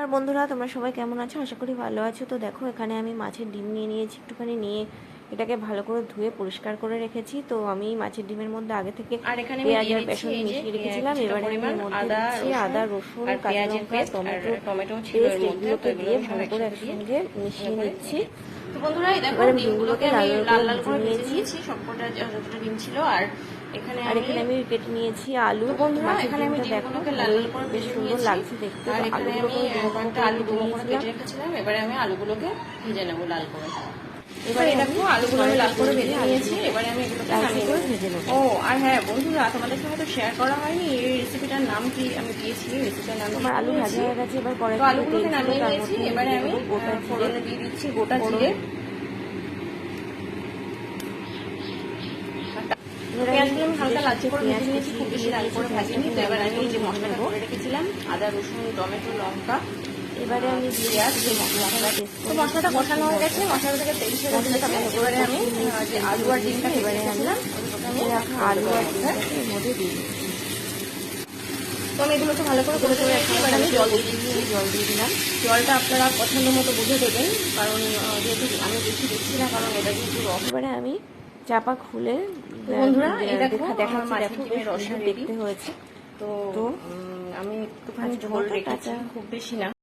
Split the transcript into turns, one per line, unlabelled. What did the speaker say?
নমস্কার বন্ধুরা, তোমরা সবাই কেমন আছো? আশা করি ভালো আছো। তো দেখো, এখানে আমি মাছের ডিম নিয়ে নিয়েছি, একটুখানি নিয়ে এটাকে ভালো করে ধুয়ে পরিষ্কার করে রেখেছি। তো আমি মাছের ডিমের মধ্যে আগে থেকে পেঁয়াজ আর বেসন মিশিয়ে রেখেছিলাম। এবারে আমি এর মধ্যে দিচ্ছি আদা, রসুন, কাঁচা লঙ্কা, টমেটো পেস্ট, এগুলোকে দিয়ে ভালো করে একসঙ্গে মিশিয়ে নিচ্ছি।
তো বন্ধুরা, এই দেখো ডিমগুলোকে আমি লাল লাল করে ভেজে নিয়েছি, সবকটা যতটা ডিম ছিল। আর এখানে
আমি কেটে নিয়েছি আলু।
বন্ধুরা, এখানে আমি ডিমগুলোকে লাল লাল করে
বেশ সুন্দর লাগছে দেখতে।
আর এখানে আমি একটা আলু ডুমো করে কেটে রেখেছিলাম। এবারে আমি আলুগুলোকে ভেজে নেবো লাল করে। এবারে দেখো আলুগুলো আমি লাল করে ভেজে নিয়েছি। এবারে আমি এগুলোকে নামিয়ে ভেজে নেবো। ও আর হ্যাঁ বন্ধুরা, তোমাদের সঙ্গে তো শেয়ার করা হয়নি এই রেসিপিটার নাম কি আমি দিয়েছি। রেসিপিটার নাম
আমার আলু ভাজা হয়ে গেছে। এবার পরে
আলুগুলোকে নামিয়ে নিয়েছি। এবারে আমি ফোড়নে দিয়ে দিচ্ছি গোটা জিরে, পেঁয়াজগুলো আমি হালকা লাল করে ভেজে নিয়েছি, খুব বেশি লাল করে ভাজিনি। তো এবার আমি যে মশলাটা করে রেখেছিলাম আদা, রসুন, টমেটো, লঙ্কা,
এবারে আমি পেঁয়াজ যে মশলাটা
তো মশলাটা কষানো হয়ে গেছে, মশলা থেকে তেল ছেড়ে দিয়েছে। এবারে আমি যে আলু আর ডিমটা
এবারে আমি আলু আর ডিমটাকে এর মধ্যে দিয়ে দিচ্ছি।
তো আমি এগুলোকে ভালো করে করে রেখেছি। এবার আমি জল দিয়ে দিলাম। জলটা আপনারা পছন্দ মতো বুঝে দেবেন, কারণ যেহেতু আমি বেশি দিচ্ছি না, কারণ এটা কিন্তু রস।
এবারে আমি চাপা খুলে
বন্ধুরা দেখো
দেখতে হয়েছে।
তো আমি একটুখানি ঝোল রেখেছি, খুব বেশি না।